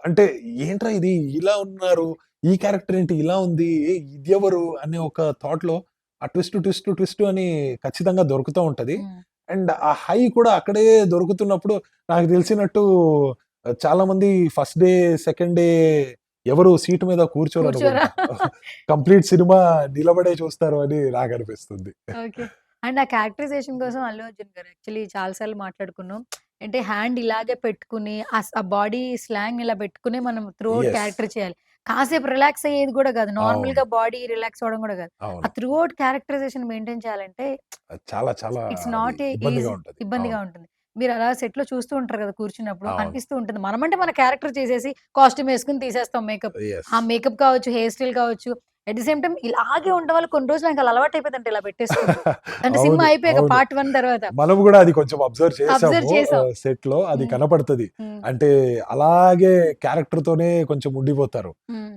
అంటే ఏంట్రా ఇది ఇలా ఉన్నారు, ఈ క్యారెక్టర్ ఏంటి ఇలా ఉంది, ఇదెవరు అనే ఒక థాట్‌లో ఆ ట్విస్ట్ అని ఖచ్చితంగా దొరుకుతా ఉంటది. హ్మ్. అండ్ ఆ హై కూడా అక్కడే దొరుకుతున్నప్పుడు నాకు తెలిసినట్టు చాలా మంది ఫస్ట్ డే, సెకండ్ డే ఎవరు సీట్ మీద కూర్చోరా? కూర్చోరనుకుంటా. కంప్లీట్ సినిమా నిలబడే చూస్తారు అని నాకనిపిస్తుంది. ఓకే. అండ్ ఆ క్యారెక్టరైజేషన్ కోసం అల్లు అర్జున్ గారు యాక్చువల్లీ చాలా సార్లు మాట్లాడుకున్నాం. అంటే హ్యాండ్ ఇలాగే పెట్టుకొని ఆ బాడీ స్లాంగ్ ఇలా పెట్టుకునే మనం త్రూ ఔట్ యెస్. క్యారెక్టర్ చేయాలి. కాసేపు రిలాక్స్ అయ్యేది గూడా గాదు. అవును. నార్మల్‌గా బాడీ రిలాక్స్ అవ్వడం గూడా గాదు. ఆ అవును. త్రూ ఔట్ క్యారెక్టరైజేషన్ మెయింటైన్ చేయాలంటే చాలా చాలా ఇట్స్ అది నాట్ ఏ ఇబ్బందిగా ఈజీ. ఉంటది. ఇబ్బందిగా అవును. ఉంటుంది. మీరలా సెట్‌లో చూస్తూ ఉంటారు గదా! కూర్చున్నప్పుడు అవును. అనిపిస్తూ ఉంటుంది. మనమంటే మన క్యారెక్టర్ చేసేసి కాస్ట్యూమ్ యేసుకొని తీసేస్తాం మేకప్. యెస్. ఆ మేకప్ కావచ్చు, హెయిర్ స్టైల్ కావచ్చు. అట్ ది సేమ్ టైమ్ ఇలాగే ఉండడం వల్ల కొన్ని రోజులు నాకలా అలవాటయిపోయిందంట ఇలా పెట్టేసుకోవడం. అంటే సినిమా అవును. అయిపోయాక అవును. పార్ట్ 1 తర్వాత మనం గూడా అది కొంచెం అబ్జర్వ్ చేసాము అబ్జర్వ్ చేసాం. సెట్‌లో అది హ్మ్. కనపడతది. హ్మ్. అంటే అలాగే క్యారెక్టర్‌తోనే కొంచెం ఉండిపోతారు. హ్మ్.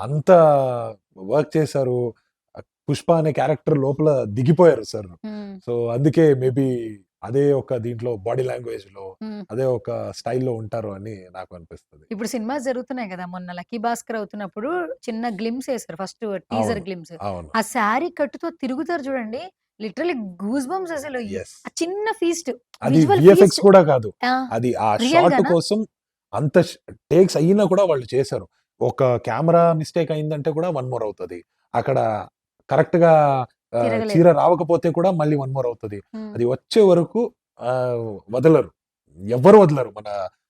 అంత వర్క్ చేశారు. 'పుష్ప' అనే క్యారెక్టర్ లోపల దిగిపోయారు సార్. హ్మ్. సో, అందుకే మేబీ అదే ఒక దీంట్లో బాడీ లాంగ్వేజ్‌లో హ్మ్. అదే ఒక స్టైల్‌లో ఉంటారు అని నాకు అనిపిస్తది. ఇప్పుడు సినిమాస్ జరుగుతున్నాయి గదా! మొన్న 'లక్కీ భాస్కర్' అవుతున్నప్పుడు చిన్న గ్లింప్స్ ఏసారు. ఫస్ట్ టీజర్ అవును. గ్లింప్స్. అవును. ఆ శారీ కట్టుతో తిరుగుతారు చూడండి. లిటరల్లీ గూస్ బంప్స్ అసలు. యెస్. ఆ చిన్న ఫీస్ట్, అది విజువల్ ఫీస్ట్. వీఎఫ్ఎక్స్ కూడా కాదు. ఆ! అది ఆ షాట్ రియల్‌గానా? కోసం అంత టేక్స్ అయినా కూడా వాళ్ళు చేశారు. ఒక కెమెరా మిస్టేక్ అయిందంటే కూడా 1 మోర్ అవుతది. అక్కడ కరెక్ట్‌గా చీర తిరగలేదు. రావకపోతే కూడా మళ్ళీ 1 మోర్ అవుతది. హ్మ్. అది వచ్చే వరకు వదలరు. ఎవ్వరు వదలరు. మన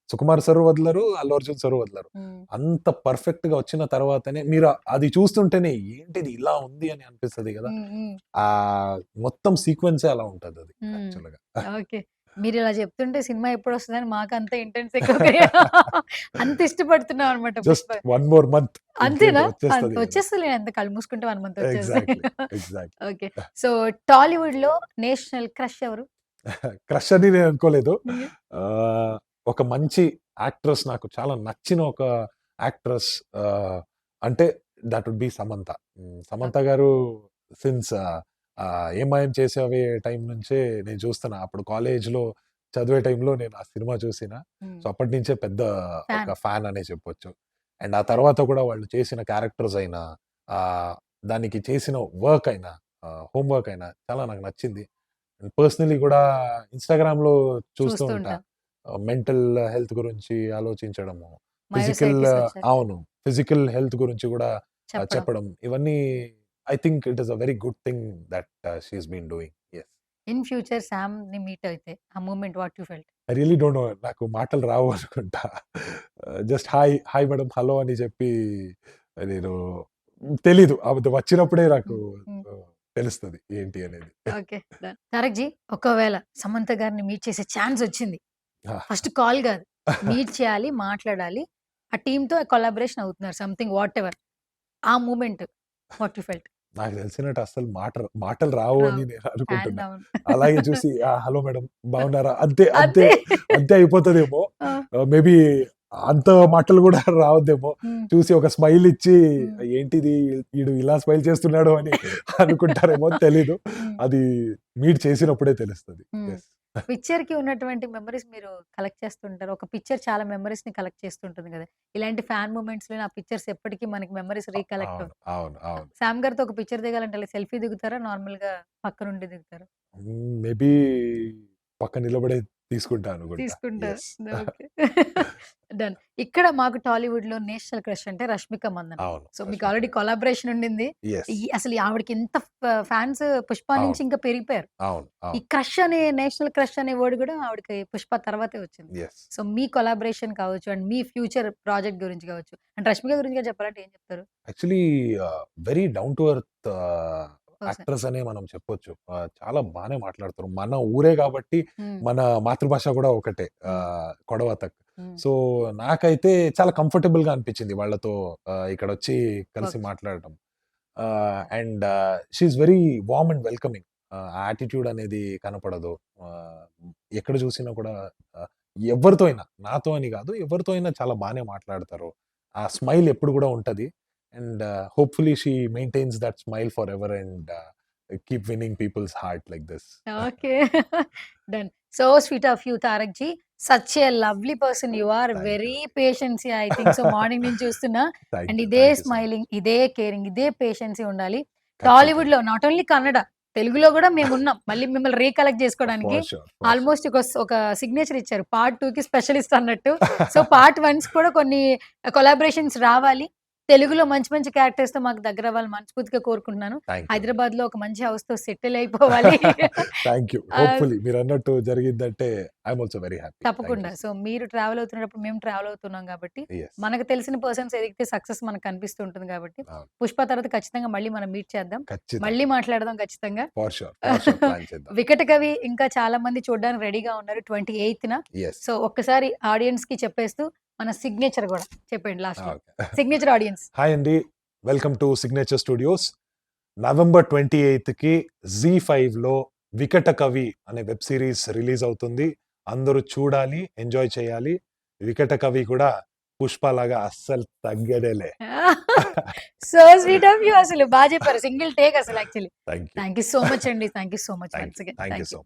'సుకుమార్' సారు వదలరు. 'అల్లు అర్జున్' సారు వదలరు. హ్మ్. అంత పర్ఫెక్ట్‌గా వచ్చిన తర్వాతనే మీరు అది చూస్తుంటేనే ఏంటిది ఇలా ఉంది అని అనిపిస్తది గదా! హ్మ్. హ్మ్. మొత్తం సీక్వెన్సే అలా ఉంటదది హ్మ్. యాక్చువల్‌గా. ఓకే. మీరిలా చెప్తుంటే సినిమా ఎప్పుడొస్తదని మాకంత ఇంటెన్స్ ఎక్కువగా అంత ఇష్టపడుతున్నాం అనమాట 'పుష్ప'. జస్ట్ 1 మోర్ మంత్ అంతేనా? ఇంకేంటి వచ్చేస్తది గదా! వచ్చేస్తదిలే అంత కళ్ళు మూసుకుంటే 1 మంత్ వచ్చేస్తాయి. ఎగ్జాక్ట్‌లీ. ఎగ్జాక్ట్‌లీ. ఓకే. సో, టాలీవుడ్‌లో నేషనల్ క్రష్ ఎవరు? క్రష్ అని నేను అనుకోలేదు. హ్మ్. ఆహ్, ఒక మంచి యాక్ట్రెస్ నాకు చాలా నచ్చిన ఒక యాక్ట్రెస్ అంటే that would be Samantha. Samantha okay. గారు సిన్స్ 'ఏమాయం చేసావే' టైం నుంచే నేను చూస్తున్నా. అప్పుడు కాలేజ్‌లో చదివే టైంలో నేను ఆ సినిమా చూసిన. హ్మ్. సో, అప్పటినుంచే పెద్ద ఒక ఫ్యాన్. ఫ్యాన్ అనే చెప్పొచ్చు. అండ్ ఆ ఓకే. తర్వాత కూడా వాళ్ళు చేసిన క్యారెక్టర్స్ అయినా, దానికి చేసిన వర్క్ అయినా, హోమ్ వర్క్ అయినా చాలా నాకు నచ్చింది. పర్సనల్లీ గూడా ఇన్‌స్టాగ్రామ్‌లో చూస్తూ చూస్తూ ఉంటా. ఉంటా. మెంటల్ హెల్త్ గురించి ఆలోచించడము. ఫిజికల్ మయోసైటిస్ వచ్చాక అవును. ఫిజికల్ హెల్త్ గురించి గూడా చెప్పడం. చెప్పడం. ఇవన్నీ I think it is a very good thing that she is been doing. Yes. In future సామ్‌ని మీట్ అయితే ఆ moment what you felt? I really don't know. నాకు మాటలు రావు అనుకుంటా. Just hi, hi madam, hello అని చెప్పి నేను తెలీదు. ఆమెతో వచ్చినప్పుడే నాకు హ్మ్. హ్మ్. తెలుస్తది ఏంటి అనేది. ఓకే. డన్. తారక్ జీ, ఒకవేళ సమంత గారిని మీట్ చేసే ఛాన్స్ వచ్చింది. ఆ! ఫస్ట్ కాల్ గాదు. మీట్ చేయాలి, మాట్లాడాలి. ఆ టీమ్‌తో కొలాబరేషన్ అవుతున్నారు. Something whatever. ఆ మూమెంట్ వాట్ యూ ఫెల్ట్? నాకు తెలిసినట్టు అస్సలు మాటలు రావు అని రావు. నేను హ్యాండ్ అనుకుంటున్నా. డౌన్. అలాగే చూసి హలో మేడమ్ బాగున్నారా? అంతే, అంతే, అంతే. అంతే అయిపోతదేమో. ఆ! మేబీ అంత మాటలు గూడా రావద్దేమో. హ్మ్. చూసి ఒక స్మైల్ ఇచ్చి హ్మ్. ఏంటిది ఈడు ఇలా స్మైల్ చేస్తున్నాడు అని అనుకుంటారేమో తెలీదు. హ్మ్. అది మీట్ చేసినప్పుడే తెలుస్తది. హ్మ్. యెస్. పిక్చర్‌కి ఉన్నటువంటి మెమోరీస్ మీరు కలెక్ట్ చేస్తుంటారు. ఒక పిక్చర్ చాలా మెమోరీస్‌ని కలెక్ట్ చేస్తుంటుంది గదా! ఇలాంటి ఫ్యాన్ మూమెంట్స్‌లోని ఆ పిక్చర్స్ ఎప్పటికి మనకి మెమోరీస్ రీకలెక్ట్ అవును. అవును. అవును. సామ్ గారితో ఒక పిక్చర్ దిగాలంటే అలా సెల్ఫీ దిగుతారా? నార్మల్‌గా పక్కనుండి దిగుతారా? మేబీ పక్కన నిలబడే తీసుకుంటా అనుకుంటా. తీసుకుంటారు. యెస్. ఓకే. డన్. ఇక్కడ మాకు టాలీవుడ్‌లో నేషనల్ క్రష్ అంటే 'రష్మిక మందన'. అవును. సో, మీకు 'రష్మిక' ఆల్రెడీ గారు. కొలాబరేషన్ ఉండింది. యెస్. అసలు ఆవిడకి ఎంత ఫ్యాన్స్ 'పుష్ప' నుంచి అవును. ఇంకా పెరిగిపోయారు. అవును. ఈ అవును. క్రష్ అనే నేషనల్ క్రష్ అనే వర్డ్ గూడా ఆవిడకి 'పుష్ప' తర్వాతే వచ్చింది. యెస్. సో, మీ కొలాబరేషన్ కావచ్చు అండ్ మీ ఫ్యూచర్ ప్రాజెక్ట్ గురించి కావచ్చు. అండ్ 'రష్మిక' గురించి చెప్పాలంటే ఏం చెప్తారు? Actually very down to earth person. Actress అనే మనం చెప్పొచ్చు. చాలా బానే మాట్లాడతారు. మన ఊరే గాబట్టి, హ్మ్. మన మాతృభాష గూడా ఒకటే హ్మ్. కొడవ తక్. హ్మ్. సో, నాకైతే చాలా కంఫర్టబుల్‌గా అనిపించింది వాళ్ళతో ఇక్కడొచ్చి కలిసి వర్క్. మాట్లాడటం. And she is very warm and welcoming. Attitude అనేది కనపడదు. ఆహ్, ఎక్కడ చూసినా కూడా ఆహ్, ఎవ్వరితో అయినా, నాతో అని గాదు, ఎవరితో అయినా చాలా బానే మాట్లాడతారు. ఆ స్మైల్ ఎప్పుడు గూడా ఉంటది. And hopefully she maintains that smile forever and keep winning people's heart like this. Okay. Done. So sweet of you Tarak ji. Such a lovely person you are. Thank you. Very patience I think so. Morning నుంచి చూస్తున్నా. Thank and you. ఇదే thank you so much. Smiling, ఇదే caring, ఇదే patience ఉండాలి. ఖచ్చితంగా. టాలీవుడ్‌లో not only Kannada, తెలుగులో గూడా మేమున్నాం. మళ్ళీ మిమ్మల్ని రీకలెక్ట్ చేసుకోవడానికి. For sure. For sure. Almost ఒక సిగ్నేచర్ ఇచ్చారు. పార్ట్ 2కి స్పెషలిస్ట్ అన్నట్టు. సో పార్ట్ 1 కూడా కొన్ని కొలాబరేషన్స్ రావాలి. తెలుగులో మంచి మంచి క్యారెక్టర్స్‌తో మాకు దగ్గరవ్వాలని మనస్ఫూర్తిగా కోరుకుంటున్నాను. Thank you. హైదరాబాద్‌లో ఒక మంచి హౌస్‌తో సెటిల్ అయిపోవాలి. Thank you. ఆహ్, హోప్‌ఫుల్లీ మీరన్నట్టు జరిగిద్దంటే I'm also very happy. Thank తప్పకుండా. యూ. సో మీరు ట్రావెల్ అవుతున్నప్పుడు మేము ట్రావెల్ అవుతున్నాం కాబట్టి, యెస్. మనకు తెలిసిన పర్సన్స్ ఎదిగితే సక్సెస్ మనకు కనిపిస్తూ ఉంటుంది కాబట్టి, అవును. 'పుష్ప' తర్వాత ఖచ్చితంగా మళ్ళీ మనం మీట్ చేద్దాం. ఖచ్చితంగా. మళ్ళీ మాట్లాడదాం ఖచ్చితంగా. For sure. For sure. Plan చేద్దాం. వికట కవి ఇంకా చాలా మంది చూడడానికి రెడీగా ఉన్నారు 28న. యెస్. సో ఒక్కసారి ఆడియన్స్‌కి చెప్పేస్తూ మన సిగ్నేచర్ గూడా చెప్పండి లాస్ట్‌లో. ఓకే. Signature audience. హాయ్ అండి. Welcome to Signature Studios. November 28కి జీ5లో 'వికట కవి' అనే వెబ్ సిరీస్ రిలీజ్ అవుతుంది. అందరూ చూడాలి, ఎంజాయ్ చేయాలి. 'వికట కవి' కూడా 'పుష్ప' లాగా అస్సలు తగ్గేదేలే. So sweet of you. అసలు చెప్పారు. సింగిల్ టేక్ అసలు actually. Thank you. Thank you so much అండి. Thank you so much thank once you. Again. Thank you thank you. So